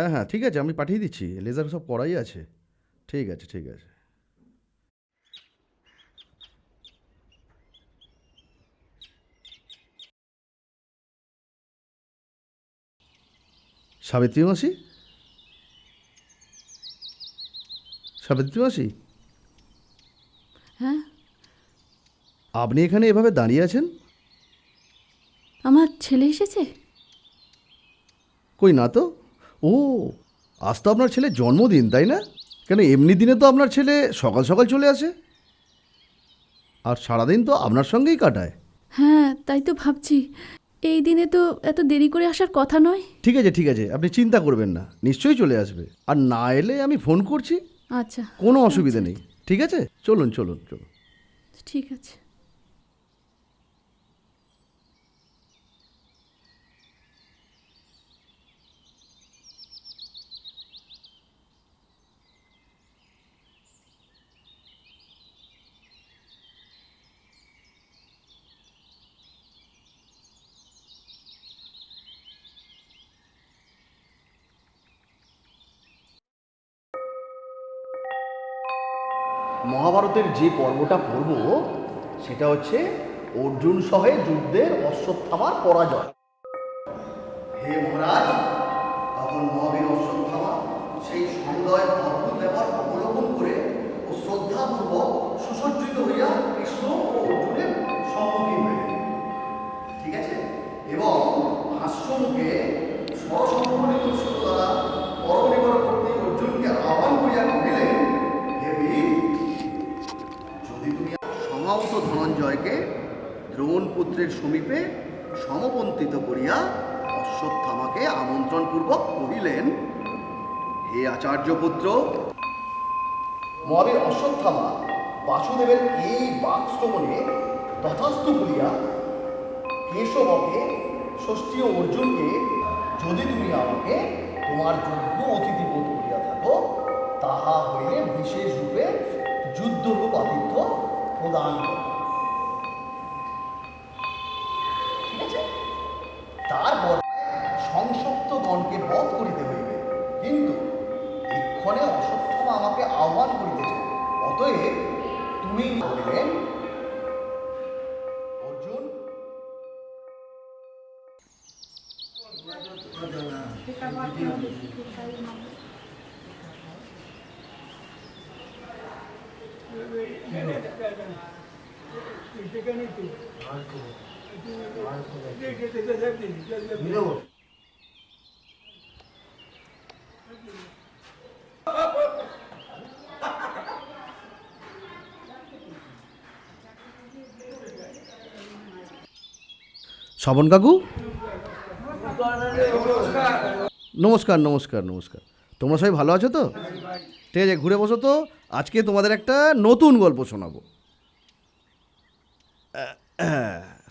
হ্যাঁ হ্যাঁ ঠিক আছে, আমি পাঠিয়ে দিচ্ছি, লেজার সব করাই আছে। ঠিক আছে ঠিক আছে। সাবিত্রী মাসি, সাবিত্রী মাসি, হ্যাঁ, আপনি এখানে এভাবে দাঁড়িয়ে আছেন? আমার ছেলে এসেছে। কই না তো। ও, আজ তো আপনার ছেলের জন্মদিন তাই না? কেন এমনি দিনে তো আপনার ছেলে সকাল সকাল চলে আসে, আর সারাদিন তো আপনার সঙ্গেই কাটায়। হ্যাঁ, তাই তো ভাবছি, এই দিনে তো এত দেরি করে আসার কথা নয়। ঠিক আছে ঠিক আছে, আপনি চিন্তা করবেন না, নিশ্চয়ই চলে আসবে। আর না এলে আমি ফোন করছি, আচ্ছা, কোনো অসুবিধা আচ্ছা, নেই। ঠিক আছে, চলুন চলুন চলুন। ঠিক আছে। মহাভারতের যে পর্বটা পড়ব সেটা হচ্ছে অর্জুন সহে যুদ্ধের অশ্বত্থামার পরাজয়। হে মহারাজ, তখন মহাবীর অশ্বত্থামা সেই সমুদয় অদ্ভুত ব্যাপার অবলোকন করে ও শ্রদ্ধাপূর্বক সুসজ্জিত হইয়া কৃষ্ণ ও অর্জুনের সম্মুখীন হইলেন। ঠিক আছে, এবং হাস্যমুখে স্বসম্পন্নিত শিল দ্বারা পরম নিকট কর্তৃক অর্জুনকে আহ্বান করিয়া কহিলেন, হে বীর, যদি তুমি সমাহত ধনঞ্জয়কে দ্রোণপুত্রের সমীপে সমপন্থিত করিয়া অশ্বত্থামাকে আমন্ত্রণপূর্বক কহিলেন, হে আচার্যপুত্র। মহাবীর অশ্বত্থামা বাসুদেবের এই বাকশ্রবণে তথাস্তু বলিয়া কেশবকে ষষ্ঠী ও অর্জুনকে, যদি তুমি আমাকে তোমার যোগ্য অতিথি বোধ করিয়া থাকো, তাহা হইলে বিশেষ রূপে যুদ্ধরূপ আতিথ্য প্রদান করো। ঠিক আছে, তারপর সংসপ্ত গণকে বধ করিতে হইবে, কিন্তু এক্ষণে অশ্বত্থামা আমাকে আহ্বান করিতেছে, অতএব তুমি বলিলেন, অর্জুন। শ্রবণ কাকু, নমস্কার নমস্কার নমস্কার। তোমরা সবাই ভালো আছো তো? ঠিক আছে, ঘুরে বসো তো। আজকে তোমাদের একটা নতুন গল্প শোনাবো।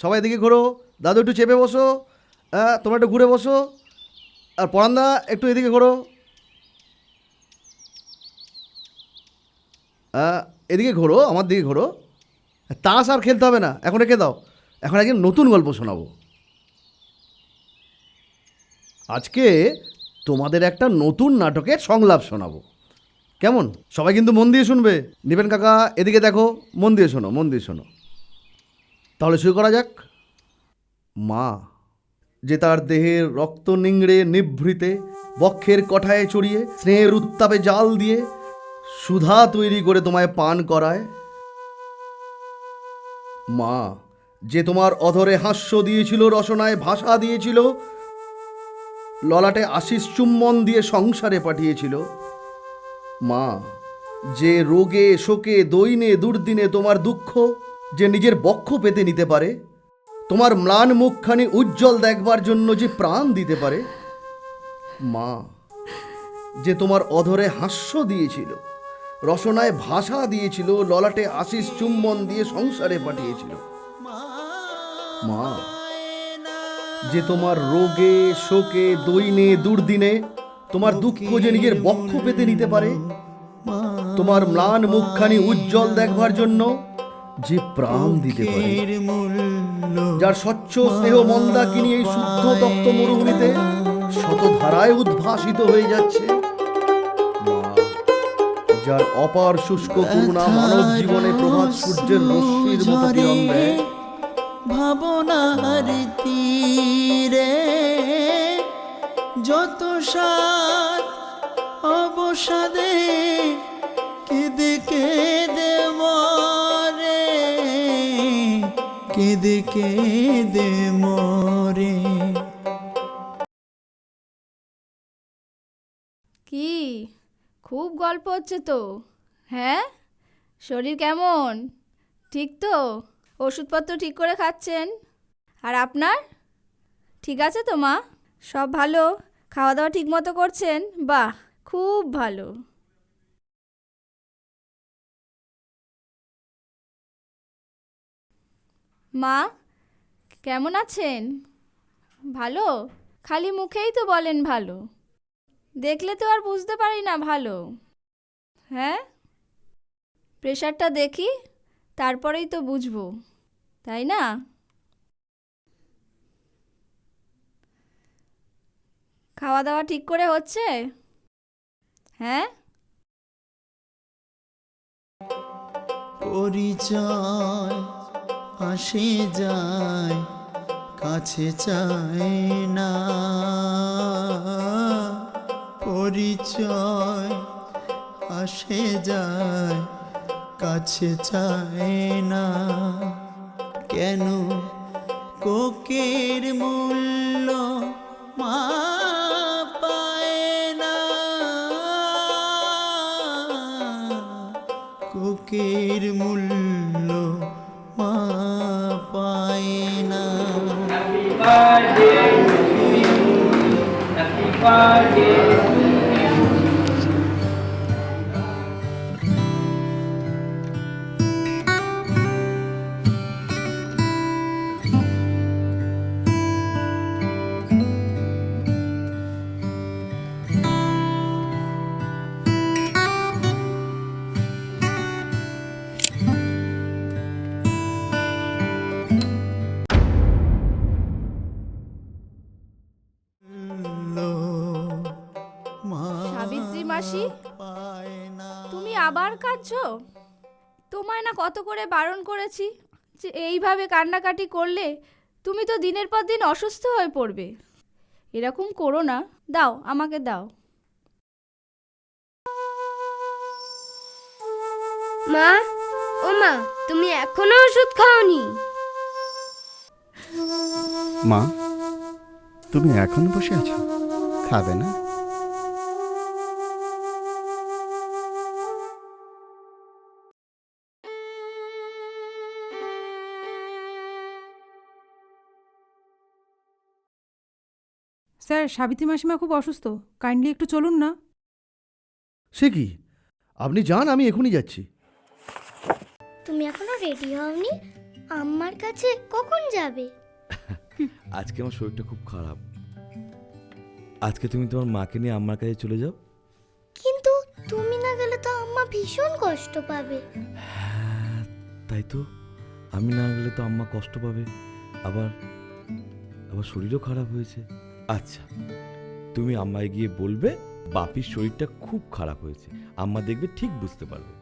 সবাই এদিকে ঘোরো, দাদু একটু চেপে বসো, তোমরা একটু ঘুরে বসো, আর পরান্দা একটু এদিকে ঘোরো, এদিকে ঘোরো, আমার দিকে ঘোরো। তাস আর খেলতে হবে না, এখন রেখে দাও। এখন একদিন নতুন গল্প শোনাবো। আজকে তোমাদের একটা নতুন নাটকের সংলাপ শোনাবো। কেমন? সবাই কিন্তু মন দিয়ে শুনবে। নিবেন কাকা এদিকে দেখো, মন দিয়ে শোনো, মন দিয়ে শোনো। তাহলে শুরু করা যাক। মা, যে তার দেহের রক্ত নিংড়ে নিভৃতে বক্ষের কঠায় চড়িয়ে স্নেহের উত্তাপে জাল দিয়ে সুধা তৈরি করে তোমায় পান করায়। মা, যে তোমার অধরে হাস্য দিয়েছিল, রসনায় ভাষা দিয়েছিল, ললাটে আশিস চুম্বন দিয়ে সংসারে পাঠিয়েছিল। মা, যে রোগে শোকে দৈনে দুর্দিনে তোমার দুঃখ যে নিজের বক্ষ পেতে নিতে পারে, তোমার ম্লান মুখখানি উজ্জ্বল দেখবার জন্য যে প্রাণ দিতে পারে। মা, যে তোমার অধরে হাস্য দিয়েছিল, রসনায় ভাষা দিয়েছিল, ললাটে আশিস চুম্বন দিয়ে সংসারে পাঠিয়েছিল। মা, যে তোমার রোগে শোকে দৈনে দুর্দিনে তোমার দুঃখ যে নিজের বক্ষ পেতে নিতে পারে, তোমার ম্লান মুখখানি উজ্জ্বল দেখবার জন্য যে প্রাণ দিতে পারে। যার স্বচ্ছ স্নেহ মন্দাকিনী এই শুদ্ধ তপ্ত মরুভূমিতে শত ধারায় উদ্ভাসিত হয়ে যাচ্ছে। মা, যার অপার শুষ্ক করুণা মানব জীবনে প্রভাত সূর্যের রশ্মির মতো কিরণ দেয়। ভাবনার তীরে যত সাত অবসাদে কেঁদে কেঁদে মরে, কেঁদে কেঁদে মরে। কি খুব গল্প হচ্ছে তো? হ্যাঁ, শরীর কেমন? ঠিক তো? ওষুধপত্র ঠিক করে খাচ্ছেন? আর আপনার ঠিক আছে তো মা? সব ভালো? খাওয়া দাওয়া ঠিক মতো করছেন? বাহ, খুব ভালো। মা কেমন আছেন? ভালো? খালি মুখেই তো বলেন ভালো, দেখলে তো আর বুঝতে পারি না ভালো। হ্যাঁ, প্রেশারটা দেখি, তারপরেই তো বুঝবো, তাই না? খাওয়া দাওয়া ঠিক করে হচ্ছে? হ্যাঁ। পরিচয় আসে যায়, কাছে চায় না। পরিচয় আসে যায়, কাছে চায় না। কেন কোকের মূল্য মা পায় না? কোকের মূল্য মা পায় না। সাবিত্রী মাসি, তুমি আবার কাঁদছো? তোমায় না কত করে বারণ করেছি যে এইভাবে কান্নাকাটি করলে তুমি তো দিনের পর দিন অসুস্থ হয়ে পড়বে। এরকম করো না, দাও আমাকে দাও। মা, ও মা, তুমি এখনো ওষুধ খাওনি? মা, তুমি এখনো বসে আছো, খাবে না? স্যার, সাবিত্রী মাসিমা খুব অসুস্থ, কাইন্ডলি একটু চলুন না। সে কি? আপনি যান, আমি এখনই যাচ্ছি। তুমি এখনো রেডি হওনি? আম্মার কাছে কখন যাবে? আজকে আমার শরীরটা খুব খারাপ। আজকে তুমি তোমার মাকে নিয়ে আম্মার কাছে চলে যাও। কিন্তু তুমি না গেলে তো আম্মা ভীষণ কষ্ট পাবে। হ্যাঁ, তাই তো, আমি না গেলে তো আম্মা কষ্ট পাবে, আবার আবার শরীরও খারাপ হয়েছে। আচ্ছা, তুমি আম্মায় গিয়ে বলবে বাপির শরীরটা খুব খারাপ হয়েছে, আম্মা দেখবে ঠিক বুঝতে পারবে।